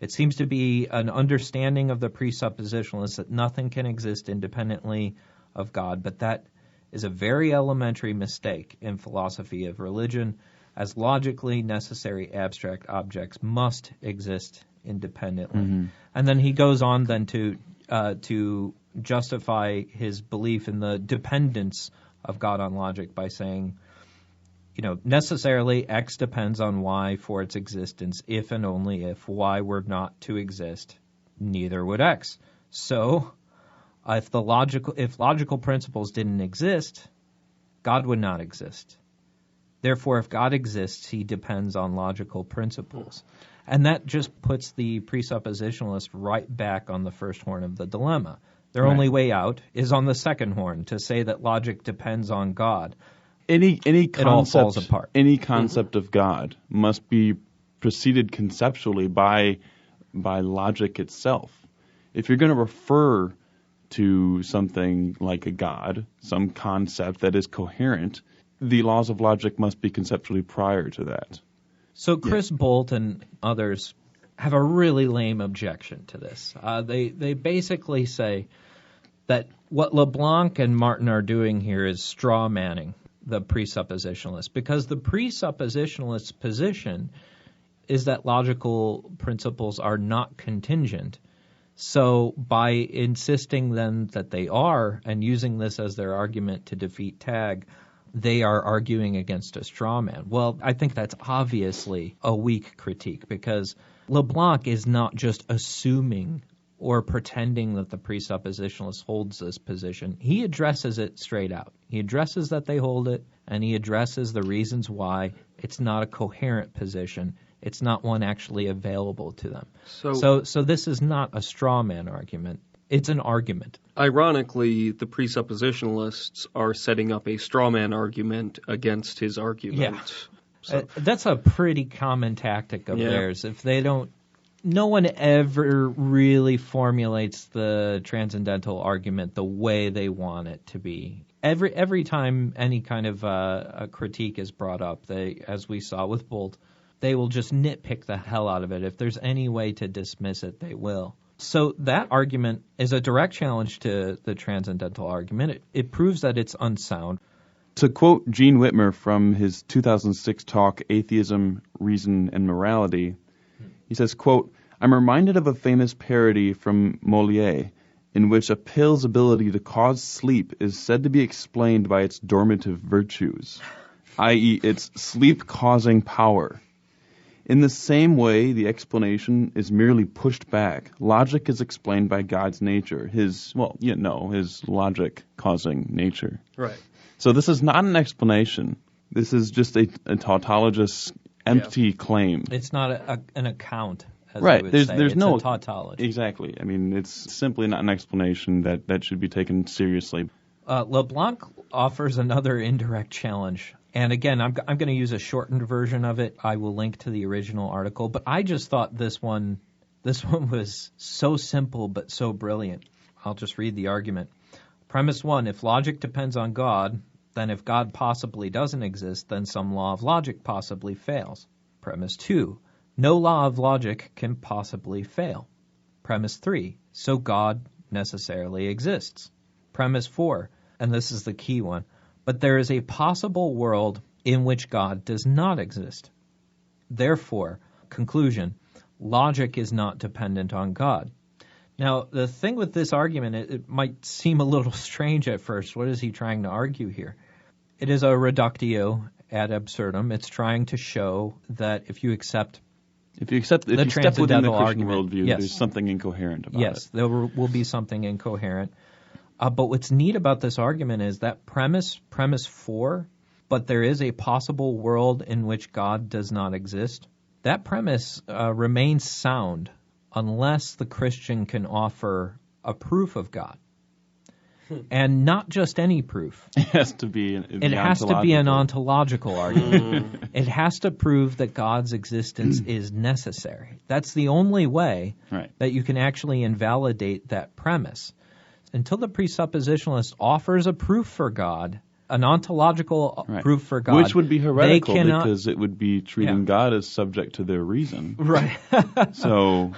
It seems to be an understanding of the presuppositionalists that nothing can exist independently of God, but that is a very elementary mistake in philosophy of religion, as logically necessary abstract objects must exist independently. Mm-hmm. And then he goes on then to justify his belief in the dependence of God on logic by saying, necessarily X depends on Y for its existence if and only if Y were not to exist, neither would X. So, if logical principles didn't exist, God would not exist. Therefore, if God exists, he depends on logical principles. And that just puts the presuppositionalist right back on the first horn of the dilemma. Their only way out is on the second horn, to say that logic depends on God. Any It all falls concept, apart. any concept of God must be preceded conceptually by logic itself. If you're going to refer to something like a God, some concept that is coherent, the laws of logic must be conceptually prior to that. So Chris Bolt and others have a really lame objection to this. They basically say that what LeBlanc and Martin are doing here is straw manning the presuppositionalist, because the presuppositionalist's position is that logical principles are not contingent. So by insisting then that they are, and using this as their argument to defeat Tagg, they are arguing against a straw man. Well, I think that's obviously a weak critique, because LeBlanc is not just assuming or pretending that the presuppositionalist holds this position. He addresses it straight out. He addresses that they hold it, and he addresses the reasons why it's not a coherent position. It's not one actually available to them. So this is not a straw man argument. It's an argument. Ironically, the presuppositionalists are setting up a straw man argument against his argument. Yeah. So. That's a pretty common tactic of theirs. If they don't, no one ever really formulates the transcendental argument the way they want it to be. Every time any kind of a critique is brought up, they, as we saw with Bolt, they will just nitpick the hell out of it. If there's any way to dismiss it, they will. So that argument is a direct challenge to the transcendental argument. It proves that it's unsound. To quote Gene Whitmer from his 2006 talk, Atheism, Reason, and Morality, he says, quote, "I'm reminded of a famous parody from Molière in which a pill's ability to cause sleep is said to be explained by its dormitive virtues, i.e. its sleep-causing power. In the same way, the explanation is merely pushed back. Logic is explained by God's nature, his logic-causing nature." Right. So this is not an explanation. This is just a tautologous, empty claim. It's not an account, as right. they would There's say. There's it's no a tautology. Exactly. I mean, it's simply not an explanation that should be taken seriously. LeBlanc offers another indirect challenge. And again, I'm going to use a shortened version of it. I will link to the original article. But I just thought this one was so simple but so brilliant. I'll just read the argument. Premise 1, if logic depends on God, then if God possibly doesn't exist, then some law of logic possibly fails. Premise 2, no law of logic can possibly fail. Premise 3, so God necessarily exists. Premise 4, and this is the key one, but there is a possible world in which God does not exist. Therefore, conclusion, logic is not dependent on God. Now, the thing with this argument, it might seem a little strange at first. What is he trying to argue here? It is a reductio ad absurdum. It's trying to show that if you accept if you step within the Christian worldview, yes, there's something incoherent about it. Yes, there will be something incoherent. But what's neat about this argument is that premise 4, but there is a possible world in which God does not exist, that premise remains sound unless the Christian can offer a proof of God. And not just any proof. It has to be an ontological argument. It has to prove that God's existence is necessary. That's the only way that you can actually invalidate that premise. Until the presuppositionalist offers a proof for God, an ontological proof for God, which would be heretical because it would be treating God as subject to their reason. Right. So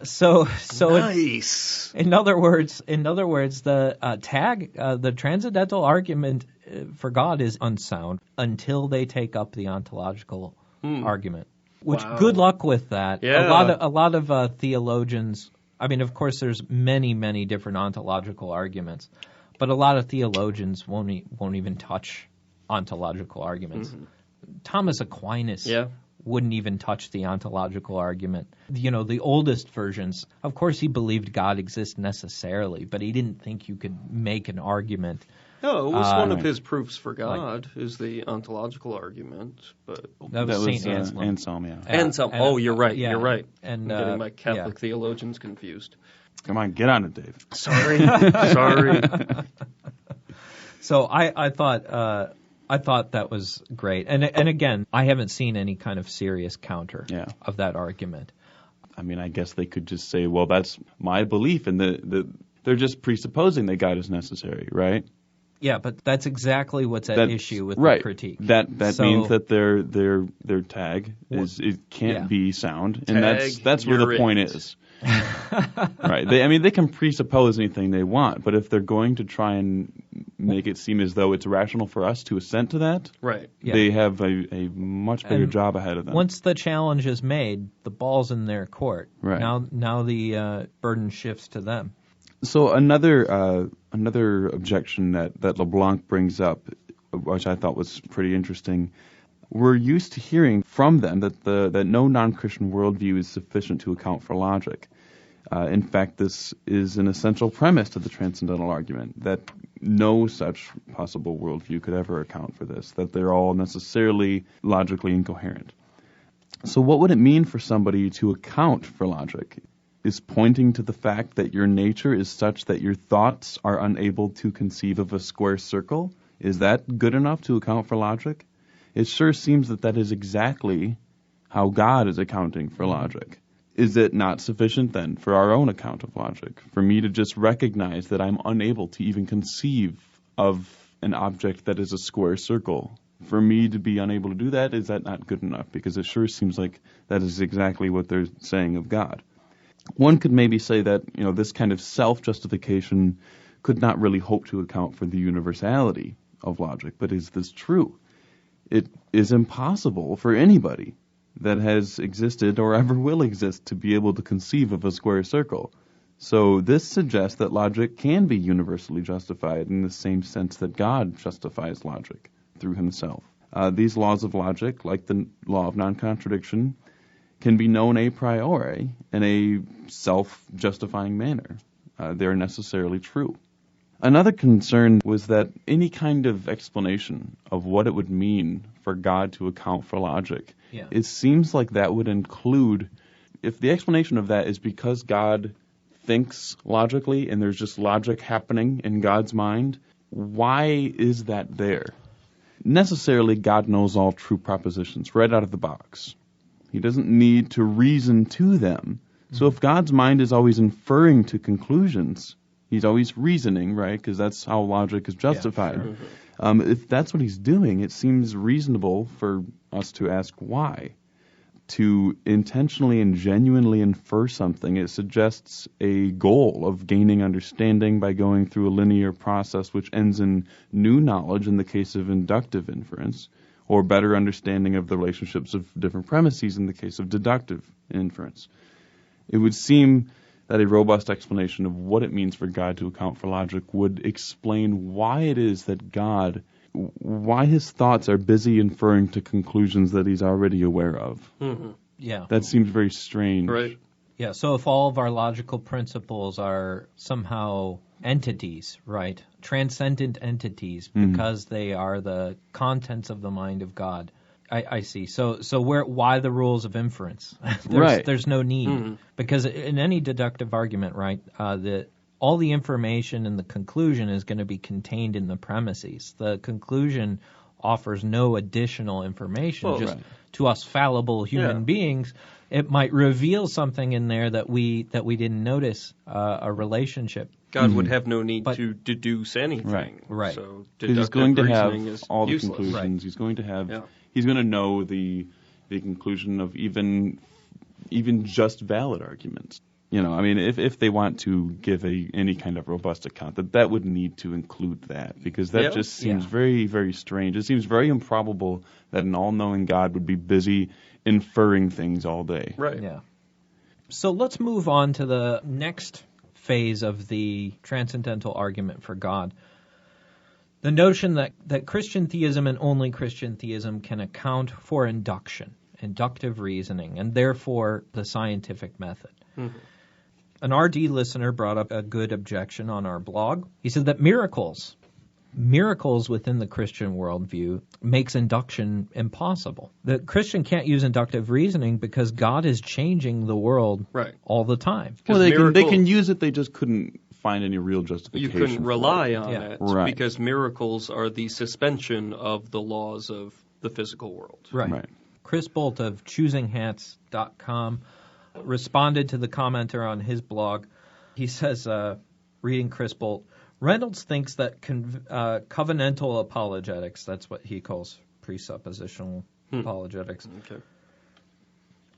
So Nice. in other words, the transcendental argument for God is unsound until they take up the ontological argument. Which, Wow. good luck with that. Yeah. A lot of theologians. I mean, of course, there's many different ontological arguments, but a lot of theologians won't even touch ontological arguments. Mm-hmm. Thomas Aquinas Yeah. wouldn't even touch the ontological argument. You know, the oldest versions, of course he believed God exists necessarily, but he didn't think you could make an argument. No, it was one of his proofs for God, is the ontological argument. But That was St. Anselm. Anselm, yeah. Anselm. Oh, you're right. yeah. You're right. And, I'm getting my Catholic yeah. theologians confused. Come on, get on it, Dave. Sorry. Sorry. So I thought that was great. And again, I haven't seen any kind of serious counter of that argument. I mean, I guess they could just say, well, that's my belief, and they're just presupposing that God is necessary, right? Yeah, but that's exactly what's at issue with right. the critique. That means that their tag is it can't be sound, and that's where the point is. Right. They can presuppose anything they want, but if they're going to try and make it seem as though it's rational for us to assent to that, right. They have a much bigger job ahead of them. Once the challenge is made, the ball's in their court. Right. Now the burden shifts to them. So another objection that LeBlanc brings up, which I thought was pretty interesting, we're used to hearing from them that no non-Christian worldview is sufficient to account for logic. In fact, this is an essential premise to the transcendental argument, that no such possible worldview could ever account for this, that they're all necessarily logically incoherent. So what would it mean for somebody to account for logic? Is pointing to the fact that your nature is such that your thoughts are unable to conceive of a square circle? Is that good enough to account for logic? It sure seems that is exactly how God is accounting for logic. Is it not sufficient then for our own account of logic? For me to just recognize that I'm unable to even conceive of an object that is a square circle? For me to be unable to do that, is that not good enough? Because it sure seems like that is exactly what they're saying of God. One could maybe say that, this kind of self-justification could not really hope to account for the universality of logic. But is this true? It is impossible for anybody that has existed or ever will exist to be able to conceive of a square circle. So this suggests that logic can be universally justified in the same sense that God justifies logic through himself. These laws of logic, like the law of non-contradiction, can be known a priori in a self-justifying manner. They're necessarily true. Another concern was that any kind of explanation of what it would mean for God to account for logic, it seems like that would include, if the explanation of that is because God thinks logically and there's just logic happening in God's mind, why is that there? Necessarily, God knows all true propositions right out of the box. He doesn't need to reason to them. So if God's mind is always inferring to conclusions, he's always reasoning, right? Because that's how logic is justified. Yeah, sure. If that's what he's doing, it seems reasonable for us to ask why. To intentionally and genuinely infer something, it suggests a goal of gaining understanding by going through a linear process which ends in new knowledge in the case of inductive inference, or better understanding of the relationships of different premises in the case of deductive inference. It would seem that a robust explanation of what it means for God to account for logic would explain why it is that God, why his thoughts are busy inferring to conclusions that he's already aware of. Mm-hmm. Yeah. That seems very strange. Right. Yeah, so if all of our logical principles are somehow entities, right, transcendent entities, because they are the contents of the mind of God, I see. So why the rules of inference? There's no need, because in any deductive argument, right, all the information in the conclusion is going to be contained in the premises. The conclusion offers no additional information, to us fallible human beings. It might reveal something in there that we didn't notice, a relationship. God would have no need to deduce anything. Right. So he's going to have all the useless. conclusions. Right. He's going to have. He's going to know the conclusion of even just valid arguments. I mean, if they want to give any kind of robust account, that would need to include that, because that just seems very, very strange. It seems very improbable that an all-knowing God would be busy inferring things all day. Right. Yeah. So let's move on to the next phase of the Transcendental Argument for God. The notion that Christian theism and only Christian theism can account for induction, inductive reasoning, and therefore the scientific method. Mm-hmm. An RD listener brought up a good objection on our blog. He said that miracles within the Christian worldview makes induction impossible. The Christian can't use inductive reasoning because God is changing the world all the time. Well, they can use it, they just couldn't find any real justification. You couldn't rely on it because miracles are the suspension of the laws of the physical world. Right. Chris Bolt of choosinghats.com responded to the commenter on his blog. He says, reading Chris Bolt, Reynolds thinks that covenantal apologetics, that's what he calls presuppositional apologetics. Okay.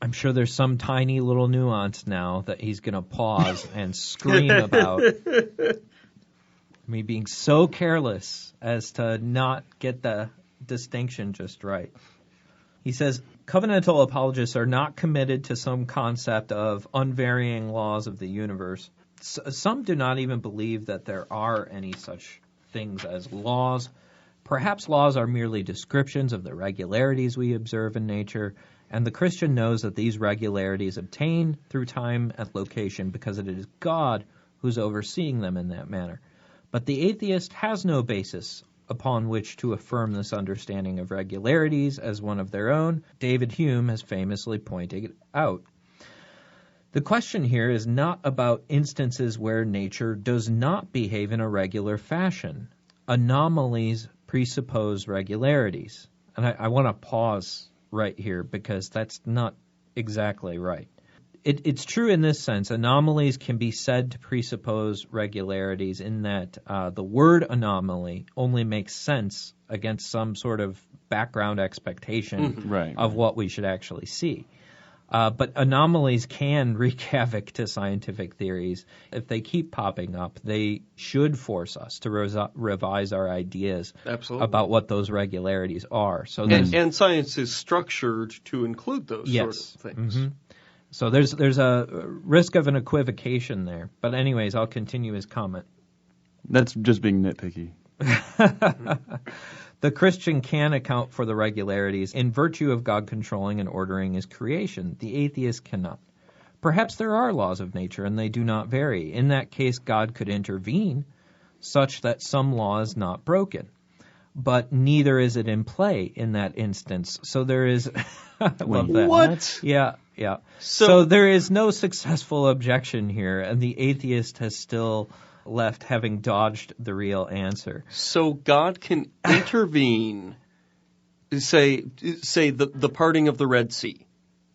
I'm sure there's some tiny little nuance now that he's going to pause and scream about. Me being so careless as to not get the distinction just right. He says, covenantal apologists are not committed to some concept of unvarying laws of the universe. Some do not even believe that there are any such things as laws. Perhaps laws are merely descriptions of the regularities we observe in nature, and the Christian knows that these regularities obtain through time and location because it is God who's overseeing them in that manner. But the atheist has no basis upon which to affirm this understanding of regularities as one of their own. David Hume has famously pointed it out. The question here is not about instances where nature does not behave in a regular fashion. Anomalies presuppose regularities. And I want to pause right here because that's not exactly right. It's true in this sense. Anomalies can be said to presuppose regularities in that the word anomaly only makes sense against some sort of background expectation of what we should actually see. But anomalies can wreak havoc to scientific theories. If they keep popping up, they should force us to revise our ideas about what those regularities are. So and science is structured to include those sort of things. Mm-hmm. So there's a risk of an equivocation there. But anyways, I'll continue his comment. That's just being nitpicky. The Christian can account for the regularities in virtue of God controlling and ordering his creation. The atheist cannot. Perhaps there are laws of nature and they do not vary. In that case, God could intervene such that some law is not broken. But neither is it in play in that instance. So there is... I love that. What? Yeah. So there is no successful objection here, and the atheist has still left having dodged the real answer. So God can intervene, say the parting of the Red Sea.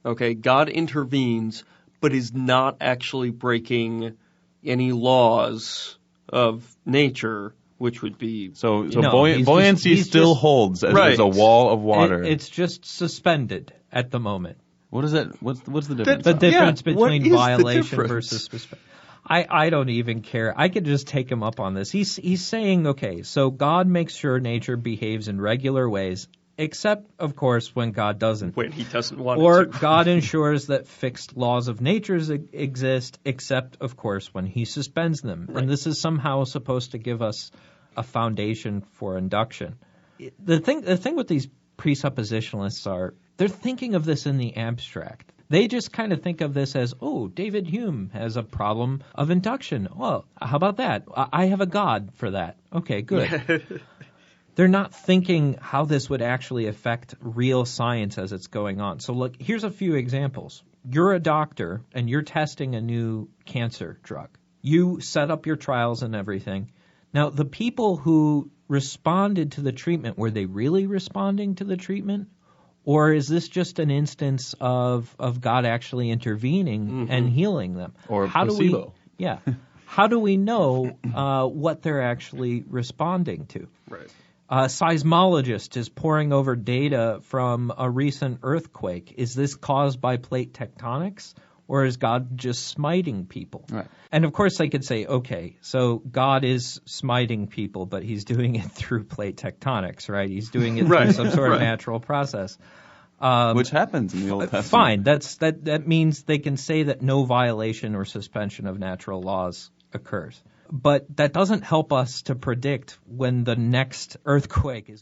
Okay, God intervenes, but is not actually breaking any laws of nature, which would be... So buoyancy still holds as a wall of water. It's just suspended at the moment. What is that? What's the difference? The difference between violation versus suspended. I don't even care. I could just take him up on this. He's saying, okay, so God makes sure nature behaves in regular ways, except, of course, when God doesn't. When he doesn't want it to. Or God ensures that fixed laws of nature exist, except, of course, when he suspends them. Right. And this is somehow supposed to give us a foundation for induction. The thing with these presuppositionalists are, they're thinking of this in the abstract. They just kind of think of this as, oh, David Hume has a problem of induction. Well, how about that? I have a God for that. Okay, good. They're not thinking how this would actually affect real science as it's going on. So look, here's a few examples. You're a doctor and you're testing a new cancer drug. You set up your trials and everything. Now, the people who responded to the treatment, were they really responding to the treatment? Or is this just an instance of God actually intervening and healing them? Or placebo. How do we know what they're actually responding to? Right. A seismologist is poring over data from a recent earthquake. Is this caused by plate tectonics? Or is God just smiting people? Right. And of course they could say, okay, so God is smiting people, but he's doing it through plate tectonics, right? He's doing it through some sort of natural process. Which happens in the Old Testament. Fine. That means they can say that no violation or suspension of natural laws occurs. But that doesn't help us to predict when the next earthquake is